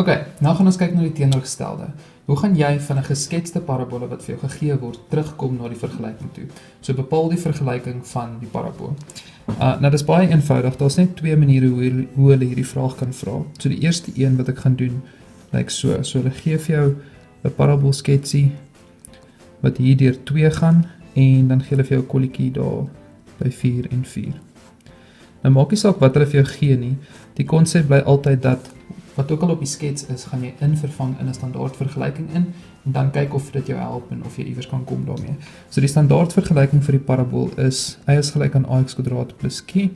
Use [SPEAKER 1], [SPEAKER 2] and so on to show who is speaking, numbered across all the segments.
[SPEAKER 1] Okay, nou gaan ons kyk na die teenoorgestelde. Hoe gaan jy van 'n gesketste parabole wat vir jou gegee word, terugkom na die vergelyking toe? So bepaal die vergelyking van die parabool. Nou dis baie eenvoudig, daar's net twee maniere hoe hulle hierdie vraag kan vra. So die eerste een wat ek gaan doen, lyk so. So hulle gee vir jou 'n paraboolsketsie wat hier deur 2 gaan en dan gee hulle vir jou 'n kolletjie daar by 4 en 4. Nou maak nie saak wat hulle vir jou gee nie, die konsep bly altyd dat wat ook al op die skets is, gaan jy invervang in 'n standaard vergelyking in en dan kyk of dit jou help en of jy iewers kan kom daarmee. So die standaard vergelyking vir die parabool is y is gelyk aan ax kwadraat plus q.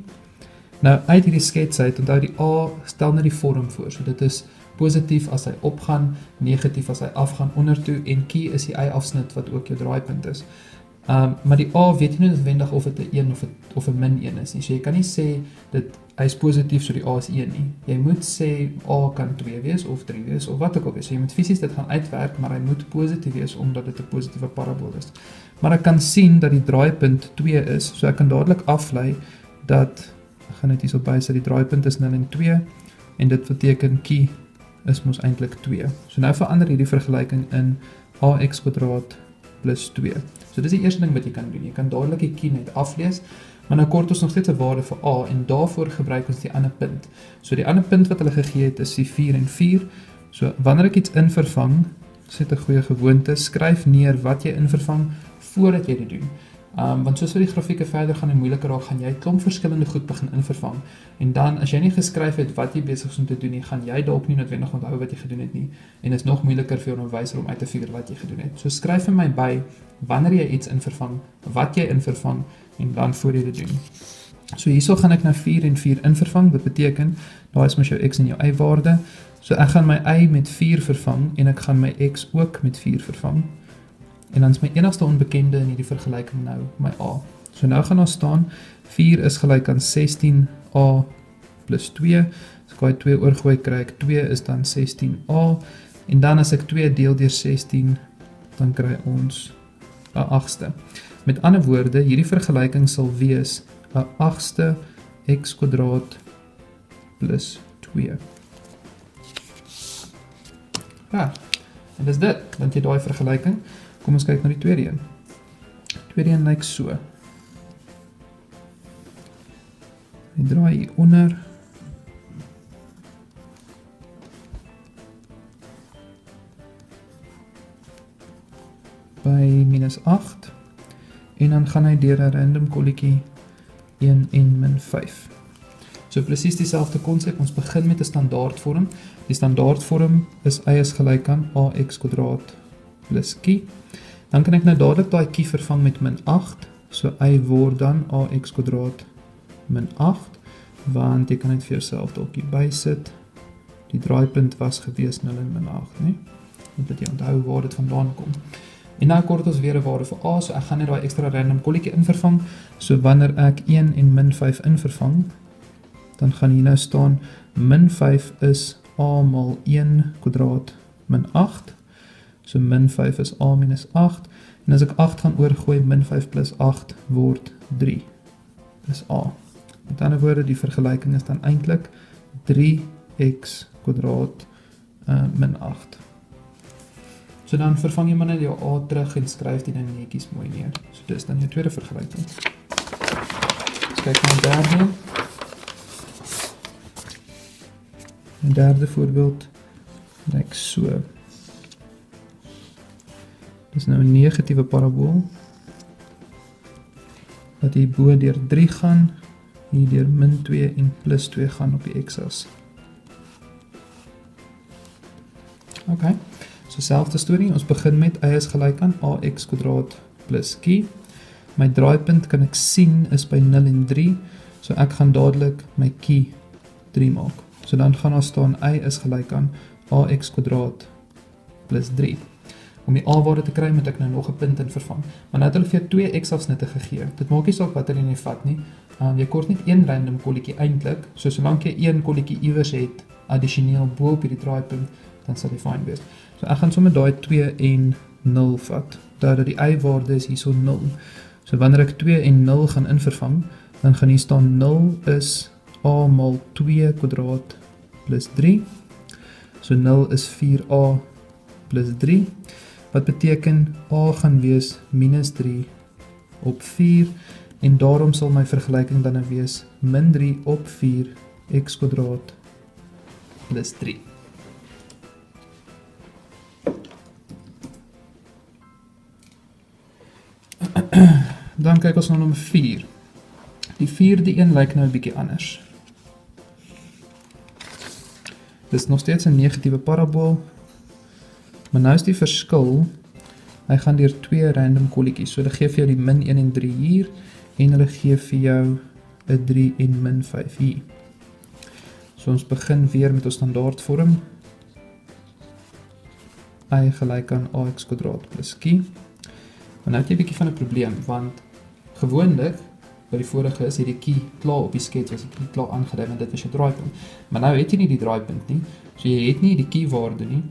[SPEAKER 1] Nou uit hierdie skets uit, onthou die a stel net die vorm voor. So dit is positief as hy opgaan, negatief as hy afgaan ondertoe en q is die y-afsnit wat ook jou draaipunt is. Maar die a weet nie noodwendig of dit 'n 1 of 'n min 1 is nie. So jy kan nie sê dit hy is positief so die a is 1 nie. Jy moet sê a kan 2 wees of 3 wees of wat ook al wees. So jy moet fisies dit gaan uitwerk, maar hy moet positief wees omdat dit 'n positiewe parabool is. Maar ek kan sien dat die draaipunt 2 is, so ek kan dadelik aflei dat ek gaan dit hierso bysit, die draaipunt is 0 en 2 en dit beteken q is mos eintlik 2. So nou verander hierdie vergelyking in ax kwadraat plus 2. So dis die eerste ding wat jy kan doen. Jy kan dadelik die q net aflees, maar nou kort ons nog steeds 'n waarde vir a en daarvoor gebruik ons die ander punt. So die ander punt wat hulle gegee het is die 4 en 4. So wanneer ek iets invervang, sit 'n goeie gewoonte, skryf neer wat jy invervang voordat jy dit doen. Want soos vir die grafieke verder gaan en moeiliker raak, gaan jy klomp verskillende goed begin invervang. En dan as jy nie geskryf het wat jy besig is om te doen nie, gaan jy dalk nie noodwendig onthou wat jy gedoen het nie. En is nog moeiliker vir jou onderwyser om uit te figure wat jy gedoen het. So skryf vir my by wanneer jy iets invervang, wat jy invervang en dan voor jy dit doen. So hierso gaan ek nou 4 en 4 invervang. Dit beteken daar is mos jou x en jou y waarde. So ek gaan my y met 4 vervang en ek gaan my x ook met 4 vervang. En dan is my enigste onbekende in hierdie vergelyking nou my a. So nou gaan daar staan 4 is gelyk aan 16a plus 2. As ek daai 2 oorgooi kry ek 2 is dan 16a en dan as ek 2 deel deur 16 dan kry ons 'n 8ste. Met ander woorde, hierdie vergelyking sal wees 'n 8ste x kwadraat plus 2. Ja, en dis dit, dan jy daai vergelyking. Kom ons kyk na die tweede een. Die tweede een lyk so. Ek draai hier onder. By minus 8. En dan gaan hy deur 'n random kolletjie 1 en min 5. So presies dieselfde konsep, ons begin met 'n standaardvorm. Die standaardvorm is y is gelyk aan ax kwadraat plus q. Dan kan ek nou dadelik daai q vervang met min 8, so y word dan ax kwadraat min 8, want jy kan net vir jouself dalk hier bysit. Die draaipunt was gewees 0 en min 8, né? Net dat jy onthou waar dit vandaan kom. En nou kort ons weer 'n waarde vir a, so ek gaan net daai ekstra random kolletjie invervang. So wanneer ek 1 en min 5 invervang, dan gaan hier nou staan min 5 is a mal 1 kwadraat min 8. So min 5 is a minus 8. En as ek 8 gaan oorgooi, min 5 plus 8 word 3. Dis a. Met ander woorde, die vergelyking is dan eintlik 3x kwadraat min 8. So dan vervang jy maar net jou a terug en skryf die ding netjies mooi neer. So dis dan jou tweede vergelyking. Ons kyk na die derde. Die derde voorbeeld lyk so. Dis nou 'n negatiewe parabool wat hier bo deur 3 gaan, hier deur min 2 en plus 2 gaan op die x-as. Okay, so selfde storie, ons begin met y is gelyk aan ax kwadraat plus q. My draaipunt kan ek sien is by 0 en 3, so ek gaan dadelik my q 3 maak. So dan gaan daar staan y is gelyk aan ax kwadraat plus 3. Om die a-waarde te kry, moet ek nou nog 'n punt in vervang. Maar nou het hulle vir jou 2 x-afsnitte gegee. Dit maak nie saak wat hulle nie vat nie. Jy kort net een random kolletjie eintlik. So solank jy een kolletjie iewers het, addisioneel bo op hierdie draaipunt, dan sal jy fyn wees. So ek gaan sommer daai 2 en 0 vat. Dat die y-waarde is hierso 0. So wanneer ek 2 en 0 gaan invervang, dan gaan hier staan 0 is a mal 2 kwadraat plus 3. So 0 is 4a plus 3, wat beteken a gaan wees minus 3 op 4, en daarom sal my vergelyking dan nou wees min 3 op 4 x kwadraat plus 3. Dan kyk ons na nommer 4. Die vierde een lyk nou 'n bietjie anders. Dis nog steeds 'n negatiewe parabool, maar nou is die verskil, hy gaan deur 2 random kolletjies, so hulle gee vir jou die min 1 en 3 hier, en hulle gee vir jou 'n 3 en min 5 hier. So ons begin weer met ons standaard vorm, y gelyk aan ax kwadraat plus q. Maar nou het jy 'n bietjie van 'n probleem, want gewoonlik by die vorige is hierdie q klaar op die skets, was die q klaar aangedui, want dit was jou draaipunt. Maar nou het jy nie die draaipunt nie, so jy het nie die q waarde nie.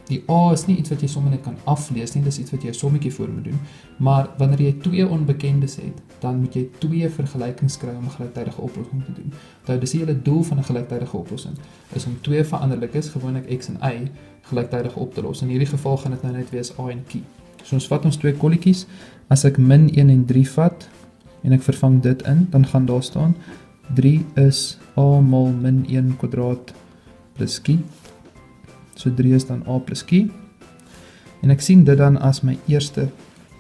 [SPEAKER 1] Die a is nie iets wat jy sommer net kan aflees nie, dis iets wat jy 'n sommetjie voor moet doen. Maar wanneer jy 2 onbekendes het, dan moet jy 2 vergelykings kry om 'n gelyktydige oplossing te doen. Nou, dis die hele doel van 'n gelyktydige oplossing, is om 2 veranderlikes, gewoonlik x en y, gelyktydig op te los. In hierdie geval gaan dit nou net wees a en q. So ons vat ons 2 kolletjies, as ek min 1 en 3 vat, en ek vervang dit in, dan gaan daar staan, 3 is a mal min 1 kwadraat plus q. So 3 is dan a plus q. En ek sien dit dan as my eerste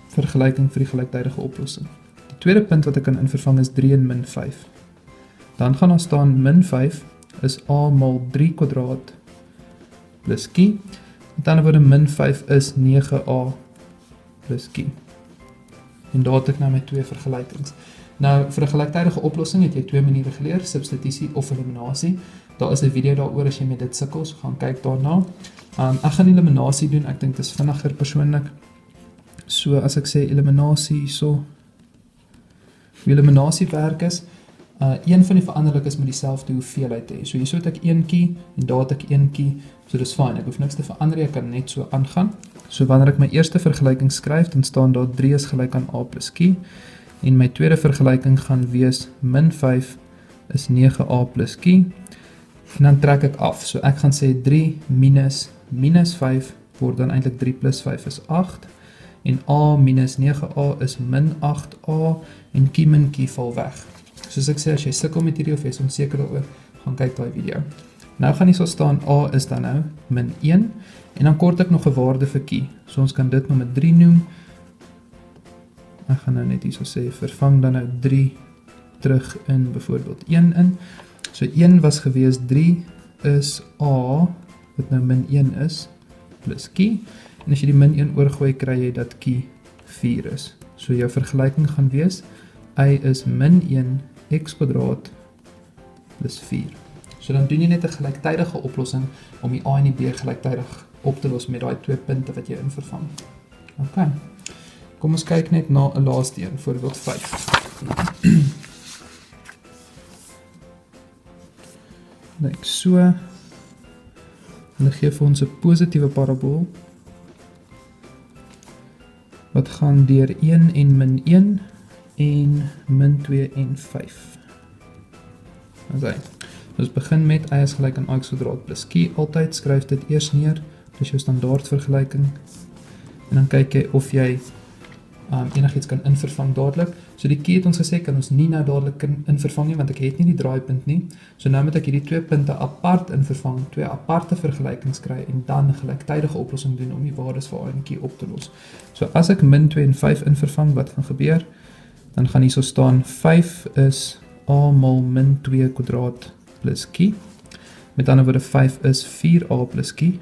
[SPEAKER 1] vergelyking vir die gelyktydige oplossing. Die tweede punt wat ek kan invervang is 3 en min 5. Dan gaan daar staan min 5 is a mal 3 kwadraat plus q. Met ander woorde min 5 is 9a plus q. En daar het ek nou my 2 vergelykings. Nou, vir 'n gelyktydige oplossing het jy 2 maniere geleer, substitusie of eliminasie. Daar is 'n video daaroor as jy met dit sukkel, so gaan kyk daarna. Ek gaan eliminasie doen, ek dink dit is vinniger persoonlik. So as ek sê eliminasie hierso, hoe eliminasie werk is, een van die veranderlikes moet dieselfde hoeveelheid hê. So hierso het ek 1 kie en daar het ek 1 kie, so dis fyn, ek hoef niks te verander, ek kan net so aangaan. So wanneer ek my eerste vergelyking skryf, dan staan daar 3 is gelyk aan a plus q, en my tweede vergelyking gaan wees min 5 is 9a plus q, en dan trek ek af. So ek gaan sê 3 minus 5 word dan eintlik 3 plus 5 is 8, en a minus 9a is min 8a, en q min q val weg. Soos ek sê, as jy sukkel met hierdie of jy is onseker daaroor, gaan kyk daai video. Nou gaan hier so staan, a is dan nou min 1, en dan kort ek nog 'n waarde vir q. So ons kan dit nommer 3 noem. Ek gaan nou net hier so sê, vervang dan nou 3 terug in byvoorbeeld 1 in. So 1 was gewees 3 is a, wat nou min 1 is, plus q. En as jy die min 1 oorgooi, kry jy dat q 4 is. So jou vergelyking gaan wees, y is min 1 x kwadraat plus 4. So dan doen jy net 'n gelyktydige oplossing om die a en die b gelyktydig op te los met daai 2 punte wat jy invervang. OK. Kom ons kyk net na 'n laaste een, voorbeeld 5. Lyk so. Hulle gee vir ons 'n positiewe parabool wat gaan deur 1 en min 1 en min 2 en 5. Ons begin met y is gelyk aan ax kwadraat plus q. Altyd skryf dit eers neer, dis jou standaard vergelyking. En dan kyk jy of jy enigiets kan invervang dadelik. So die q het ons gesê, kan ons nie nou dadelik invervang nie, want ek het nie die draaipunt nie. So nou moet ek hierdie 2 punte apart invervang, 2 aparte vergelykings kry, en dan 'n gelyktydige oplossing doen om die waardes vir a en q op te los. So as ek min 2 en 5 invervang, wat gaan gebeur? Dan gaan hier so staan, 5 is a mal min 2 kwadraat plus q. Met ander woorde, 5 is 4a plus q.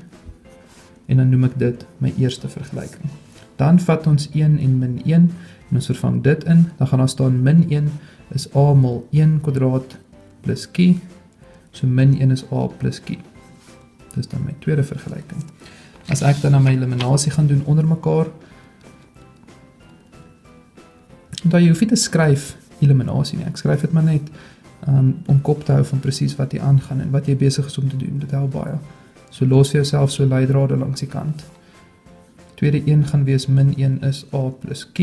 [SPEAKER 1] En dan noem ek dit my eerste vergelyking. Dan vat ons 1 en min 1, en ons vervang dit in, dan gaan daar staan min 1 is a mal 1 kwadraat plus q, so min 1 is a plus q. Dis dan my tweede vergelyking. As ek dan my eliminasie gaan doen onder mekaar, dan jy hoef nie te skryf eliminasie nie, ek skryf dit maar net om kop te hou van presies wat jy aangaan en wat jy besig is om te doen, dit help baie. So los vir jouself so leidrade langs die kant. Tweede een gaan wees min 1 is a plus q,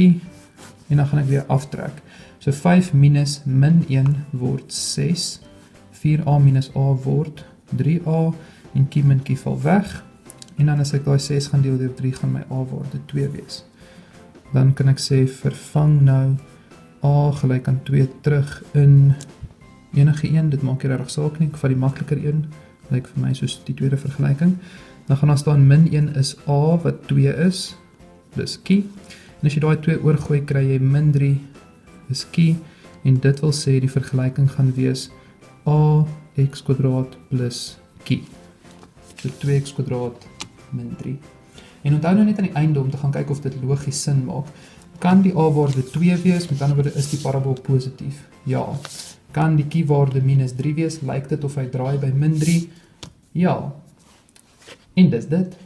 [SPEAKER 1] en dan gaan ek weer aftrek. So 5 minus min 1 word 6, 4a minus a word 3a, en kie min kie val weg. En dan as ek daai 6 gaan deel deur 3, gaan my A-waarde 2 wees. Dan kan ek sê, vervang nou A gelyk aan 2 terug in enige een, dit maak nie regtig saak nie, ek vat die makliker een, lyk vir my soos die tweede vergelyking. Dan gaan daar staan min 1 is A, wat 2 is, dis kie. En as jy daai 2 oorgooi, kry jy min 3 is kie, en dit wil sê die vergelyking gaan wees ax² plus kie. So 2x² min 3. En onthou nou net aan die einde om te gaan kyk of dit logies sin maak. Kan die A-waarde 2 wees, met ander woorde is die parabool positief? Ja. Kan die kie-waarde minus 3 wees? Lyk dit of hy draai by min 3? Ja. En dis dit.